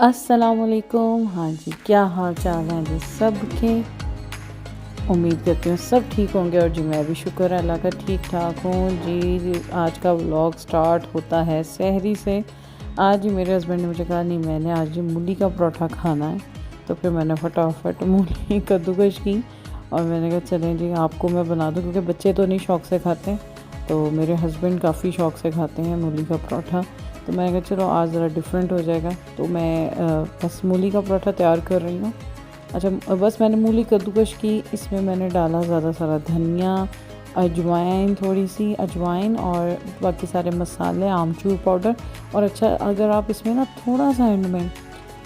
अस्सलामुअलैकुम। हाँ जी, क्या हाल चाल हैं जी सबके। उम्मीद करती हूँ सब ठीक होंगे और जी मैं भी शुक्र है अल्लाह का ठीक ठाक हूँ जी। आज का व्लॉग स्टार्ट होता है सहरी से। आज जी मेरे हस्बैंड ने मुझे कहा नहीं, मैंने आज जी मूली का परोठा खाना है। तो फिर मैंने फटाफट मूली कद्दूकश की और मैंने कहा चलें जी आपको मैं बना दूँ, क्योंकि बच्चे तो नहीं शौक़ से खाते, तो मेरे हस्बैंड काफ़ी शौक़ से खाते हैं मूली का परोठा। तो मैंने कहा चलो आज ज़रा डिफरेंट हो जाएगा। तो मैं बस मूली का परोठा तैयार कर रही हूँ। अच्छा, बस मैंने मूली कद्दूकश की, इसमें मैंने डाला ज़्यादा सारा धनिया, अजवाइन, थोड़ी सी अजवाइन और बाकी सारे मसाले, आमचूर पाउडर। और अच्छा, अगर आप इसमें ना थोड़ा सा एंड में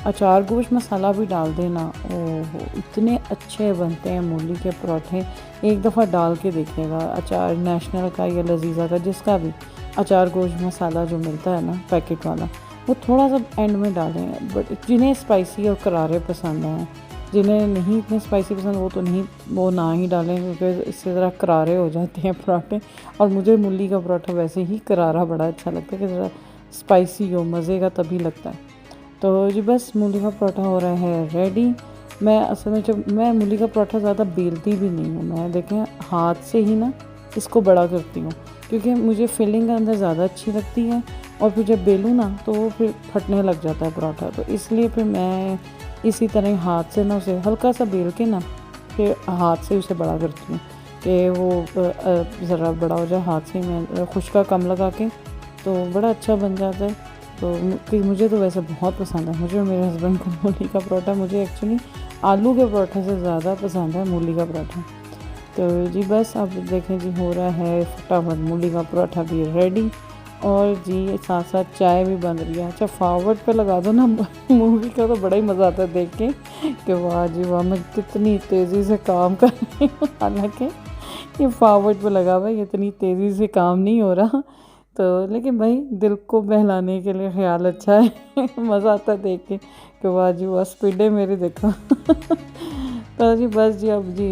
अचार गोश्त मसाला भी डाल देना, ओहो इतने अच्छे बनते हैं मूली के परोठे। एक दफ़ा डाल के देखिएगा, अचार नेशनल का या लजीज़ा का जिसका भी अचार गोश्त मसाला जो मिलता है ना पैकेट वाला, वो थोड़ा सा एंड में डालें। बट जिन्हें स्पाइसी और करारे पसंद हैं, जिन्हें नहीं इतने स्पाइसी पसंद, वो तो नहीं, वो ना ही डालें, क्योंकि इससे ज़रा करारे हो जाते हैं पराठे। और मुझे मूली का पराठा वैसे ही करारा बड़ा अच्छा लगता है कि ज़रा स्पाइसी हो, मज़े का तभी लगता है। तो जी बस मूली का पराठा हो रहा है रेडी। मैं असल में जब मैं मूली का पराठा ज़्यादा बेलती भी नहीं हूँ, मैं देखें हाथ से ही ना इसको बड़ा करती हूँ, क्योंकि मुझे फिलिंग अंदर ज़्यादा अच्छी लगती है। और फिर जब बेलूँ ना तो वो फिर फटने लग जाता है पराठा, तो इसलिए फिर मैं इसी तरह हाथ से ना उसे हल्का सा बेल के ना फिर हाथ से उसे बड़ा करती हूँ कि वो ज़रा बड़ा हो जाए। हाथ से मैं खुश्का कम लगा के, तो बड़ा अच्छा बन जाता है। तो मुझे तो वैसे बहुत पसंद है, मुझे और मेरे हस्बैंड को मूली का पराठा। मुझे एक्चुअली आलू के पराठे से ज़्यादा पसंद है मूली का पराठा। तो जी बस अब देखें जी हो रहा है फटाफट मूली का पराठा भी रेडी, और जी साथ साथ चाय भी बन रही है। अच्छा, फॉरवर्ड पे लगा दो ना मूवी का, तो बड़ा ही मज़ा आता है देख के कि वाह जी वाह, मैं कितनी तेज़ी से काम कर रही हूँ। हालांकि ये फॉरवर्ड पे लगा हुआ है, इतनी तेज़ी से काम नहीं हो रहा, तो लेकिन भाई दिल को बहलाने के लिए ख्याल अच्छा है। मज़ा आता है देख के कि वाह जी वाह, स्पीडें मेरी देखो। तो जी बस जी अब जी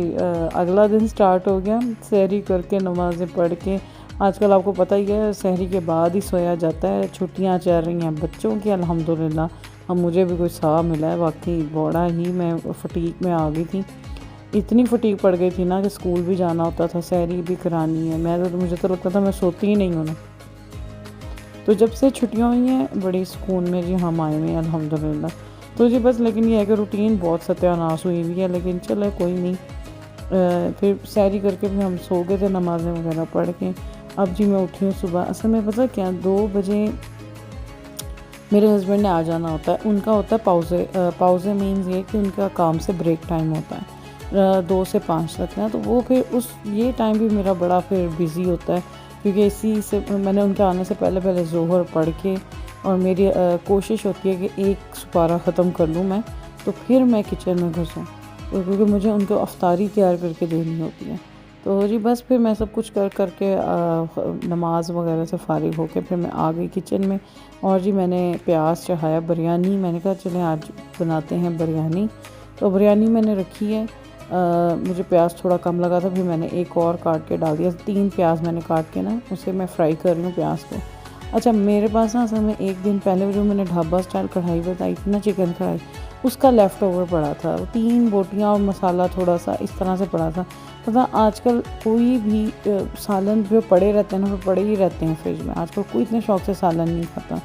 अगला दिन स्टार्ट हो गया, सहरी करके नमाज़ें पढ़ के। आजकल आपको पता ही है सहरी के बाद ही सोया जाता है। छुट्टियां चल रही हैं बच्चों की अल्हम्दुलिल्लाह। अब मुझे भी कोई साह मिला है, वाकई बड़ा ही मैं फटीक में आ गई थी। इतनी फटीक पड़ गई थी ना कि स्कूल भी जाना होता था, सहरी भी करानी है। मुझे तो लगता था मैं सोती ही नहीं हूँ ना। तो जब से छुट्टियाँ हुई हैं बड़ी सुकून में जी हम आए हुए हैं अल्हम्दुलिल्लाह। तो जी बस, लेकिन ये है कि रूटीन बहुत सत्यानाश हुई हुई है, लेकिन चले कोई नहीं। फिर सैरी करके फिर हम सो गए थे नमाज़ें वगैरह पढ़ के। अब जी मैं उठी हूँ सुबह। असल में पता क्या, 2 बजे मेरे हस्बैंड ने आ जाना होता है। उनका होता है पाउज़े। पाउज़े मीन्स ये कि उनका काम से ब्रेक टाइम होता है 2 से 5 तक ना। तो वो फिर ये टाइम भी मेरा बड़ा फिर बिज़ी होता है, क्योंकि इसी से मैंने उनके आने से पहले पहले ज़ोहर पढ़ के, और मेरी कोशिश होती है कि एक सुपारा ख़त्म कर लूँ मैं, तो फिर मैं किचन में घुसूँ, क्योंकि मुझे उनको अफ्तारी तैयार करके देनी होती है। तो जी बस फिर मैं सब कुछ कर के नमाज वगैरह से फ़ारिग होकर फिर मैं आ गई किचन में। और जी मैंने प्याज चढ़ाया बिरयानी। मैंने कहा चलें आज बनाते हैं बिरयानी। तो बिरयानी मैंने रखी है। मुझे प्याज थोड़ा कम लगा था, फिर मैंने एक और काट के डाल दिया। 3 प्याज मैंने काट के ना उसे मैं फ्राई कर रही हूँ प्याज को। अच्छा, मेरे पास ना असल में एक दिन पहले जो मैंने ढाबा स्टाइल कढ़ाई बताई थी ना, चिकन कढ़ाई, उसका लेफ़्ट ओवर पड़ा था। 3 बोटियाँ और मसाला थोड़ा सा इस तरह से पड़ा था। पता आजकल कोई भी सालन जो पड़े रहते हैं ना, वो पड़े ही रहते हैं फ्रिज में। आजकल कोई इतने शौक़ से सालन नहीं खाता।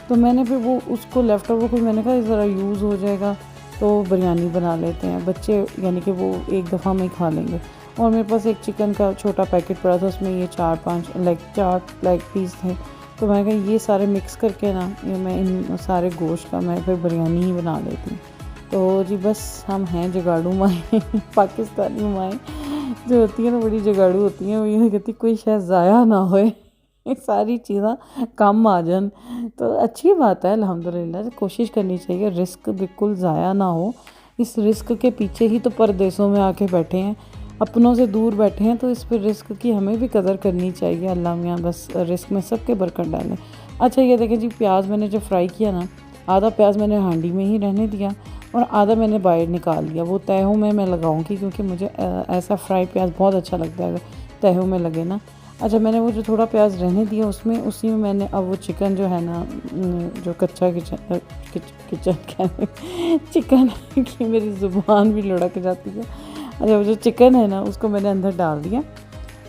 तो मैंने फिर वो उसको लेफ़्ट ओवर को मैंने कहा ज़रा यूज़ हो जाएगा तो बिरयानी बना लेते हैं, बच्चे यानी कि वो एक दफ़ा में ही खा लेंगे। और मेरे पास एक चिकन का छोटा पैकेट पड़ा था, उसमें ये 4 लेग पीस थे। तो मैंने कहा ये सारे मिक्स करके ना ये मैं इन सारे गोश्त का मैं फिर बिरयानी ही बना लेती हूँ। तो जी बस हम हैं जुगाड़ू माएँ पाकिस्तानी माएँ जो होती है ना, बड़ी जुगाड़ू होती हैं। वो ये कहती कोई शायद ज़ाया ना होए, ये सारी चीज़ें कम आ जान। तो अच्छी बात है अल्हम्दुलिल्लाह, कोशिश करनी चाहिए रिस्क बिल्कुल ज़ाया ना हो। इस रिस्क के पीछे ही तो परदेशों में आके बैठे हैं, अपनों से दूर बैठे हैं, तो इस पर रिस्क की हमें भी कदर करनी चाहिए। अल्लाह मियाँ बस रिस्क में सबके बरकत डालें। अच्छा ये देखें जी, प्याज मैंने जब फ्राई किया ना, आधा प्याज मैंने हांडी में ही रहने दिया और आधा मैंने बाहर निकाल लिया। वो तहों में मैं लगाऊंगी, क्योंकि मुझे ऐसा फ्राई प्याज बहुत अच्छा लगता है, तहों में लगे ना। अच्छा, मैंने वो जो थोड़ा प्याज रहने दिया उसमें, उसी में मैंने अब वो चिकन जो है ना, जो कच्चा किचन चिकन की मेरी ज़ुबान भी लुढ़क जाती है। अच्छा, वो जो चिकन है ना उसको मैंने अंदर डाल दिया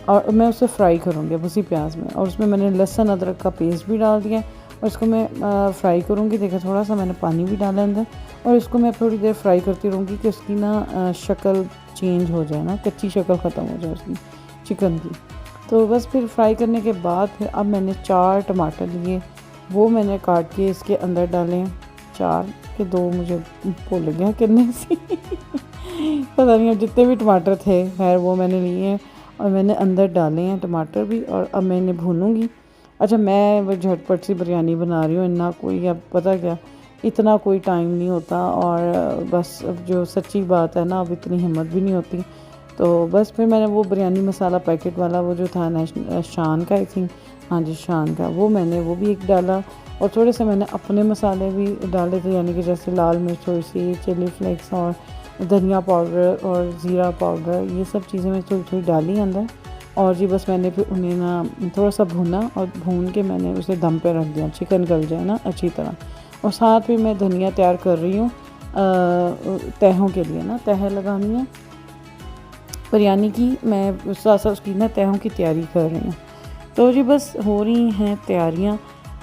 और मैं उसे फ्राई करूँगी अब उसी प्याज में, और उसमें मैंने लहसुन अदरक का पेस्ट भी डाल दिया और इसको मैं फ्राई करूँगी। देखा थोड़ा सा मैंने पानी भी डाला अंदर, और इसको मैं थोड़ी देर फ्राई करती रहूँगी कि उसकी ना शक्ल चेंज हो जाए ना, कच्ची शक्ल ख़त्म हो जाए उसकी चिकन की। तो बस फिर फ्राई करने के बाद फिर अब मैंने 4 टमाटर लिए, वो मैंने काट के इसके अंदर डाले। 4 के 2 मुझे भूल गया कितने सी पता नहीं, अब जितने भी टमाटर थे खैर वो मैंने लिए हैं और मैंने अंदर डाले हैं टमाटर भी, और अब मैं इन्हें भूनूंगी। अच्छा, मैं वो झटपट सी बिरयानी बना रही हूँ, इतना कोई अब पता क्या इतना कोई टाइम नहीं होता, और बस अब जो सच्ची बात है ना, अब इतनी हिम्मत भी नहीं होती। तो बस फिर मैंने वो बिरयानी मसाला पैकेट वाला वो जो था शान का, आई थिंक, हाँ जी शान का, वो भी एक डाला, और थोड़े से मैंने अपने मसाले भी डाले थे, यानी कि जैसे लाल मिर्च थोड़ी सी, चिली फ्लेक्स और धनिया पाउडर और ज़ीरा पाउडर, ये सब चीज़ें मैं थोड़ी थोड़ी डाली अंदर। और जी बस मैंने फिर उन्हें ना थोड़ा सा भुना, और भून के मैंने उसे दम पे रख दिया, चिकन गल जाए ना अच्छी तरह। और साथ में मैं धनिया तैयार कर रही हूँ तहों के लिए, ना तह लगानी है बिरयानी की, मैं साथ साथ उसकी ना तहों की तैयारी कर रही हूँ। तो जी बस हो रही हैं तैयारियाँ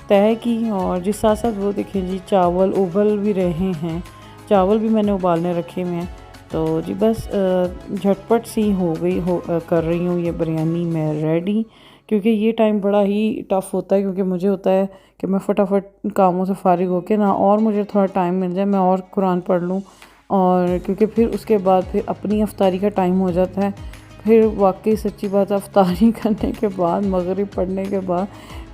तह की, और जिस साथ साथ वो देखिए जी चावल उबल भी रहे हैं, चावल भी मैंने उबालने रखे हुए हैं। तो जी बस झटपट सी हो गई कर रही हूँ ये बिरयानी मैं रेडी, क्योंकि ये टाइम बड़ा ही टफ़ होता है, क्योंकि मुझे होता है कि मैं फटाफट कामों से फारिग होकर ना, और मुझे थोड़ा टाइम मिल जाए मैं और कुरान पढ़ लूँ, और क्योंकि फिर उसके बाद फिर अपनी अफ्तारी का टाइम हो जाता है। फिर वाकई सच्ची बात, अफ्तारी करने के बाद मगरिब पढ़ने के बाद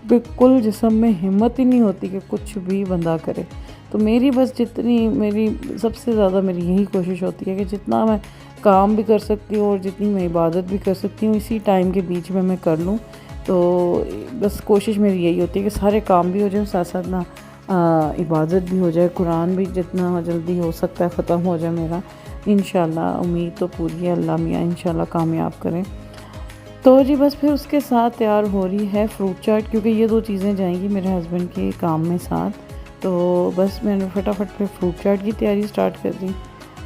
बिल्कुल जिस्म में हिम्मत ही नहीं होती कि कुछ भी बंदा करे। तो मेरी बस मेरी सबसे ज़्यादा मेरी यही कोशिश होती है कि जितना मैं काम भी कर सकती हूँ और जितनी मैं इबादत भी कर सकती हूँ इसी टाइम के बीच में मैं कर लूँ। तो बस कोशिश मेरी यही होती है कि सारे काम भी हो जाए, साथ साथ ना इबादत भी हो जाए, कुरान भी जितना जल्दी हो सकता है ख़त्म हो जाए मेरा। इंशाल्लाह उम्मीद तो पूरी है, अल्लाह मियाँ इंशाल्लाह कामयाब करें। तो जी बस फिर उसके साथ तैयार हो रही है फ्रूट चाट, क्योंकि ये 2 चीज़ें जाएंगी मेरे हस्बैंड के काम में साथ। तो बस मैंने फटाफट फिर फ्रूट चाट की तैयारी स्टार्ट कर दी।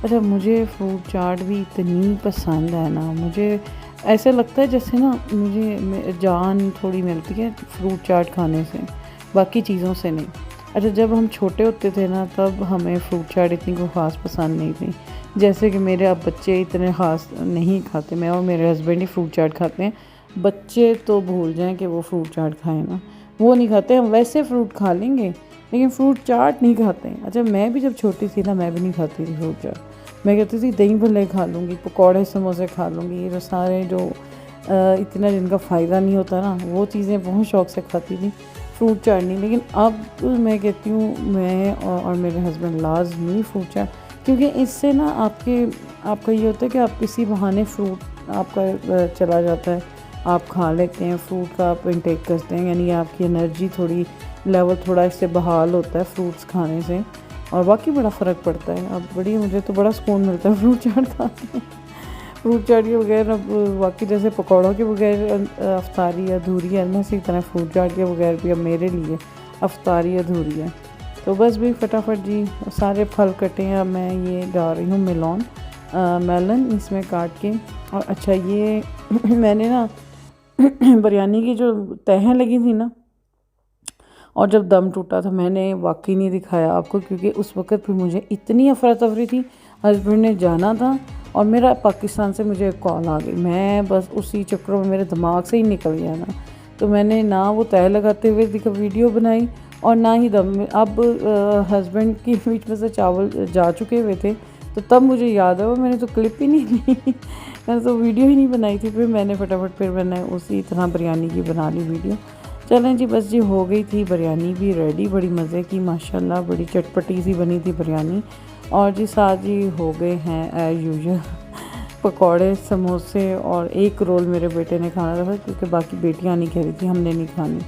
अच्छा, मुझे फ्रूट चाट भी इतनी पसंद है ना, मुझे ऐसे लगता है जैसे ना मुझे जान थोड़ी मिलती है फ्रूट चाट खाने से, बाकी चीज़ों से नहीं। अच्छा, जब हम छोटे होते थे ना तब हमें फ्रूट चाट इतनी कोई ख़ास पसंद नहीं थी, जैसे कि मेरे अब बच्चे इतने ख़ास नहीं खाते, मैं और मेरे हस्बैंड ही फ्रूट चाट खाते हैं। बच्चे तो भूल जाएं कि वो फ्रूट चाट खाएं ना, वो नहीं खाते। हम वैसे फ्रूट खा लेंगे लेकिन फ्रूट चाट नहीं खाते हैं। अच्छा, मैं भी जब छोटी थी ना मैं भी नहीं खाती थी फ्रूट चाट, मैं कहती थी दही भल्ले खा लूँगी, पकौड़े समोसे खा लूँगी, ये जो सारे जो इतना जिनका फ़ायदा नहीं होता ना वो चीज़ें बहुत शौक़ से खाती थी, फ्रूट चाट नहीं। लेकिन अब मैं कहती हूँ मैं और मेरे हस्बैंड लाजमी फ्रूट चाट, क्योंकि इससे ना आपका ये होता है कि आप किसी बहाने फ्रूट आपका चला जाता है, आप खा लेते हैं, फ्रूट का आप इंटेक करते हैं, यानी आपकी एनर्जी थोड़ी लेवल थोड़ा इससे बहाल होता है फ्रूट्स खाने से, और बाकी बड़ा फ़र्क पड़ता है। अब मुझे तो बड़ा सुकून मिलता है फ्रूट चाट खा के। फ्रूट चाट के बगैर अब बाकी जैसे पकौड़ों के बगैर अफ्तारी अधूरी है ना, इसी तरह फ्रूट चाट के बगैर भी अब मेरे लिए अफ्तारी अधूरी है। तो बस भी फटाफट जी सारे फल कटे हैं, अब मैं ये डाल रही हूँ मेलन इसमें काट के। और अच्छा, ये मैंने ना बिरयानी की जो तहें लगी थी ना, और जब दम टूटा था मैंने वाकई नहीं दिखाया आपको, क्योंकि उस वक़्त फिर मुझे इतनी अफरा तफरी थी, हस्बैंड ने जाना था और मेरा पाकिस्तान से मुझे एक कॉल आ गई, मैं बस उसी चक्करों में मेरे दिमाग से ही निकल गया ना, तो मैंने ना वो तय लगाते हुए वीडियो बनाई और ना ही दम। अब हस्बैंड की बीच में से चावल जा चुके हुए थे, तो तब मुझे याद है वो मैंने तो क्लिप ही नहीं ली मैंने तो वीडियो ही नहीं बनाई थी। फिर मैंने फटाफट मैंने उसी तरह बिरयानी की बना ली वीडियो। चलें जी, बस जी हो गई थी बिरयानी भी रेडी, बड़ी मज़े की माशाल्लाह, बड़ी चटपटी सी बनी थी बिरयानी। और जी साथ जी हो गए हैं एज़ यूजुअल पकौड़े समोसे, और एक रोल मेरे बेटे ने खाना था क्योंकि बाकी बेटियां नहीं कह रही थी हमने नहीं खानी।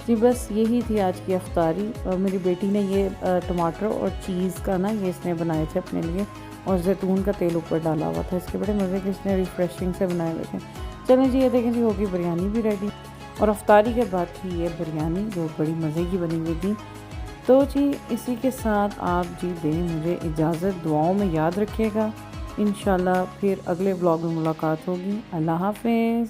जी बस यही थी आज की अफ्तारी। और मेरी बेटी ने ये टमाटर और चीज़ का ना ये इसने बनाए थे अपने लिए, और जैतून का तेल ऊपर डाला हुआ था, इसके बड़े मज़े के इसने रिफ़्रेशिंग से बनाए हुए थे। चलें जी, ये देखें जी होगी बिरयानी भी रेडी। और अफ्तारी के बाद थी ये बिरयानी जो बड़ी मज़े की बनी हुई थी। तो जी इसी के साथ आप जी दें मुझे इजाज़त, दुआओं में याद रखिएगा। इंशाल्लाह फिर अगले व्लॉग में मुलाकात होगी। अल्लाह हाफ़िज़।